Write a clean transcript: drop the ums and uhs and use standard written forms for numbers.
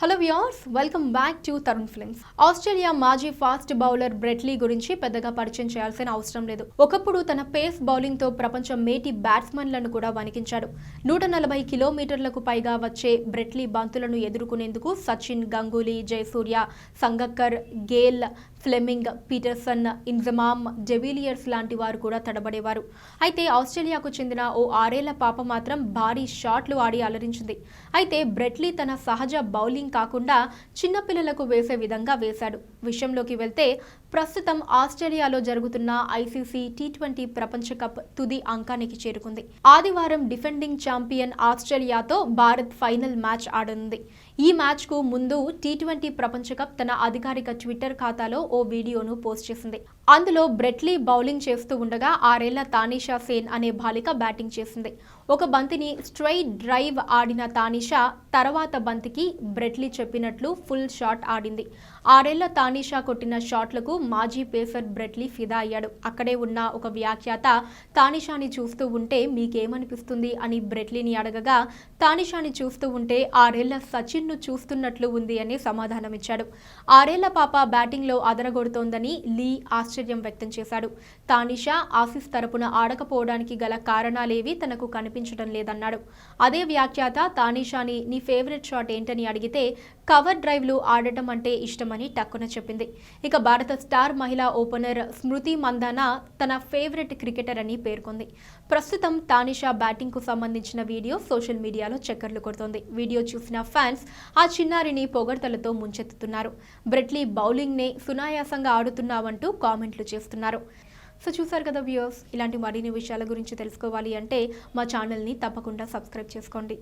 Hello viewers, welcome back to Tarun films. Australia మాజీ fast bowler Brett Lee గురించి పెద్దగా పరిచయం చేయాల్సిన అవసరం లేదు. ఒకప్పుడు తన పేస్ బౌలింగ్ తో ప్రపంచం మేటి బ్యాట్స్మెన్లను కూడా వణికించాడు. 140 కిలోమీటర్లకు పైగా వచ్చే బ్రెట్లీ బంతులను ఎదుర్కొనేందుకు Sachin, Ganguly, Jayasuriya, Sangakkara, Gayle, Fleming, Pietersen, Inzamam, de Villiers లాంటి వారు కూడా తడబడేవారు. అయితే ఆస్ట్రేలియాకు చెందిన ఓ 6 ఏళ్ల పాప మాత్రం భారీ షాట్లు ఆడి అలరించింది. అయితే బ్రెట్లీ తన సహజ బౌలింగ్ కాకుండా చిన్నపిల్లలకు వేసే విధంగా వేశాడు. విషయంలోకి వెళ్తే ప్రస్తుతం ఆస్ట్రేలియాలో జరుగుతున్న ఐసీసీ టీ20 ప్రపంచ కప్ తుది అంకానికి చేరుకుంది. ఆదివారం డిఫెండింగ్ ఛాంపియన్ ఆస్ట్రేలియాతో భారత్ ఫైనల్ మ్యాచ్ ఆడనుంది. ఈ మ్యాచ్ కు ముందు టీ20 ప్రపంచ కప్ తన అధికారిక ట్విట్టర్ ఖాతాలో ఓ వీడియోను పోస్ట్ చేసింది. అందులో బ్రెట్లీ బౌలింగ్ చేస్తూ ఉండగా 6 ఏళ్ల తానిషా సేన్ అనే బాలిక బ్యాటింగ్ చేసింది. ఒక బంతిని స్ట్రైట్ డ్రైవ్ ఆడిన తానిషా తర్వాత బంతికి బ్రెట్లీ చెప్పినట్లు ఫుల్ షాట్ ఆడింది. 6 ఏళ్ల తానిషా కొట్టిన షాట్లకు మాజీ పేసర్ బ్రెట్లీ ఫిదా అయ్యాడు. అక్కడే ఉన్న ఒక వ్యాఖ్యాత తానిషాని చూస్తూ ఉంటే మీకేమనిపిస్తుంది అని బ్రెట్లీని అడగగా, తానిషాని చూస్తూ ఉంటే 6 ఏళ్ల సచిన్ ను చూస్తున్నట్లు ఉంది అని సమాధానమిచ్చాడు. 6 ఏళ్ల పాప బ్యాటింగ్ లో అదరగొడుతోందని లీ ఆశ్చర్యం వ్యక్తం చేశాడు. తానిషా ఆసీస్ తరపున ఆడకపోవడానికి గల కారణాలేవి తనకు కనిపించడం లేదన్నాడు. అదే వ్యాఖ్యాత తానిషాని నీ ఫేవరెట్ షాట్ ఏంటని అడిగితే కవర్ డ్రైవ్లు ఆడటం అంటే ఇష్టమని టక్కున చెప్పింది. ఇక భారత స్టార్ మహిళా ఓపెనర్ స్మృతి మందాన తన ఫేవరెట్ క్రికెటర్ అని పేర్కొంది. ప్రస్తుతం తానిషా బ్యాటింగ్ కు సంబంధించిన వీడియో సోషల్ మీడియాలో చక్కర్లు కొడుతోంది. వీడియో చూసిన ఫ్యాన్స్ ఆ చిన్నారిని పొగడ్తలతో ముంచెత్తుతున్నారు. బ్రెట్లీ బౌలింగ్ నే సునాయాసంగా ఆడుతున్నావంటూ కామెంట్లు చేస్తున్నారు. సో చూసారు కదా వ్యూవర్స్, ఇలాంటి మరిన్ని విషయాల గురించి తెలుసుకోవాలి అంటే మా ఛానల్ని తప్పకుండా సబ్స్క్రైబ్ చేసుకోండి.